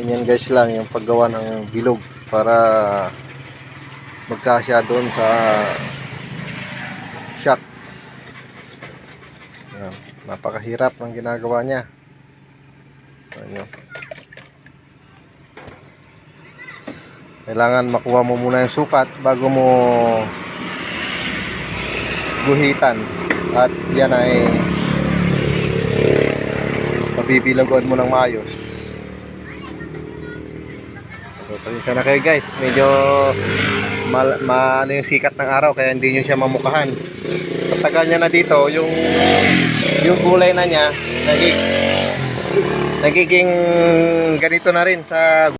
ganyan guys lang yung paggawa ng bilog para magkasya doon sa shock. Yan. Napakahirap ng ginagawa niya. Ayan. Kailangan makuha mo muna yung sukat bago mo guhitan, at yan ay mabibilaguan mo ng maayos. So, pasensya na kayo guys, medyo ano yung sikat ng araw kaya hindi nyo siya mamukahan. Pagtagal niya na dito, yung kulay na niya nagiging ganito na rin sa